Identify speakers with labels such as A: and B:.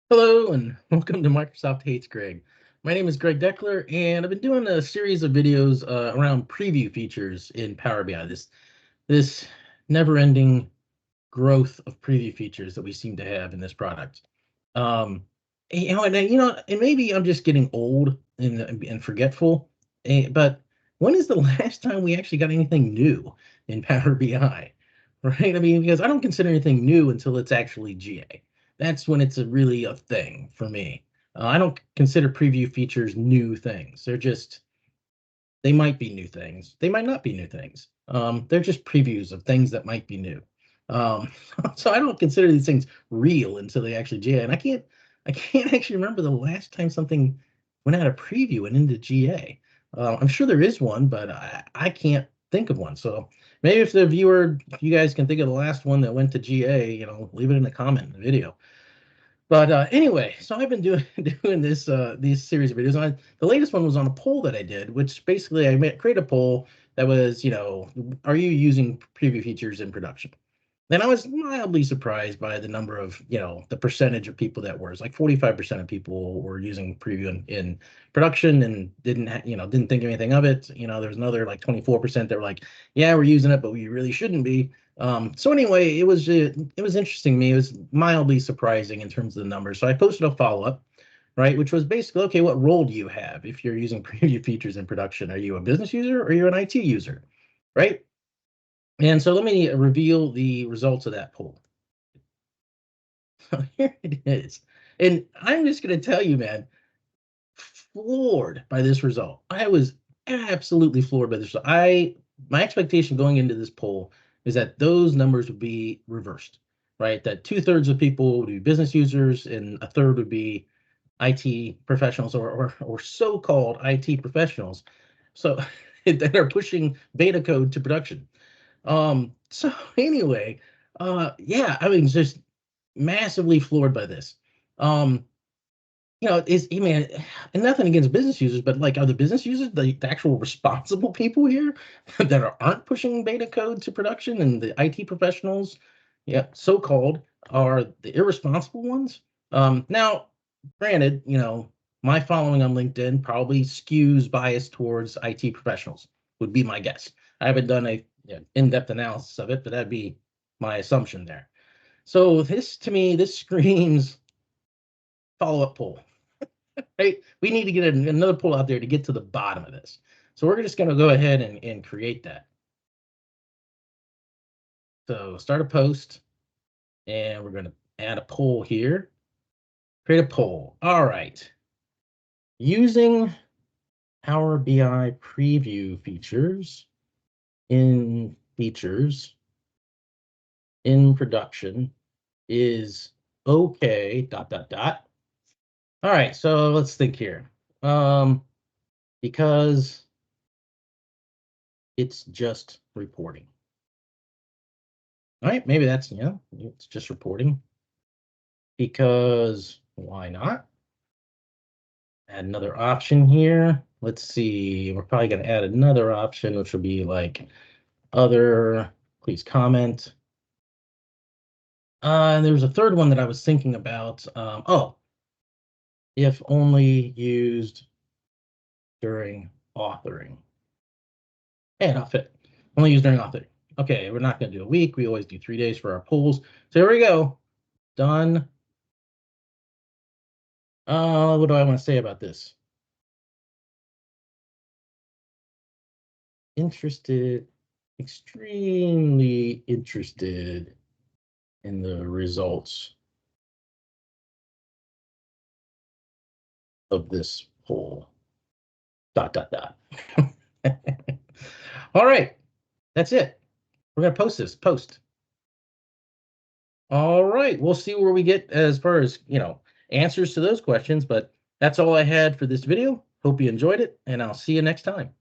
A: Hello and welcome to Microsoft Hates Greg. My name is Greg Deckler, and I've been doing a series of videos around preview features in Power BI. This never-ending growth of preview features that we seem to have in this product. And maybe I'm just getting old and forgetful. But when is the last time we actually got anything new in Power BI? Right? I mean, because I don't consider anything new until it's actually GA. That's when it's really a thing for me. I don't consider preview features new things. They might be new things. They might not be new things. They're just previews of things that might be new. Um, so I don't consider these things real until they actually GA. And I can't actually remember the last time something went out of preview and into GA. I'm sure there is one, but I can't think of one. So maybe if you guys can think of the last one that went to GA, leave it in the comment in the video. But anyway, so I've been doing doing this these series of videos. The latest one was on a poll that I did, which basically create a poll that was, are you using preview features in production? And I was mildly surprised by the number of, the percentage of people that were. It's like 45% of people were using preview in production and didn't think anything of it. There was another like 24% that were like, yeah, we're using it, but we really shouldn't be. So anyway, it was interesting to me. It was mildly surprising in terms of the numbers. So I posted a follow-up, right, which was basically, okay, what role do you have if you're using preview features in production? Are you a business user or you're an IT user, right? And so let me reveal the results of that poll. Here it is. And I'm just going to tell you, man, floored by this result. I was absolutely floored by this. My expectation going into this poll is that those numbers would be reversed, right? That 2/3 of people would be business users and a third would be IT professionals or so-called IT professionals. So that are pushing beta code to production. So anyway, yeah, I mean, just massively floored by this. Um, I mean, and nothing against business users, but like, are the business users the actual responsible people here that aren't pushing beta code to production, and the IT professionals, yeah, so-called, are the irresponsible ones? Now, granted, my following on LinkedIn probably skews bias towards IT professionals, would be my guess. I haven't done a in-depth analysis of it, but that'd be my assumption there. So to me, this screams follow-up poll, right? We need to get another poll out there to get to the bottom of this. So we're just going to go ahead and create that. So start a post, and we're going to add a poll here. Create a poll. All right. Using Power BI preview features in production is okay, ... All right, so let's think here. Because it's just reporting. All right, maybe that's, it's just reporting. Because why not? Add another option here. Let's see, we're probably going to add another option, which will be like other, please comment. And there was a third one that I was thinking about. If only used during authoring. Hey, not fit. Only used during authoring. Okay, we're not going to do a week. We always do 3 days for our polls. So here we go. Done. What do I want to say about this? Interested, extremely interested in the results of this poll. ... All right, that's it. We're going to post this. Post. All right, we'll see where we get as far as, answers to those questions, but that's all I had for this video. Hope you enjoyed it, and I'll see you next time.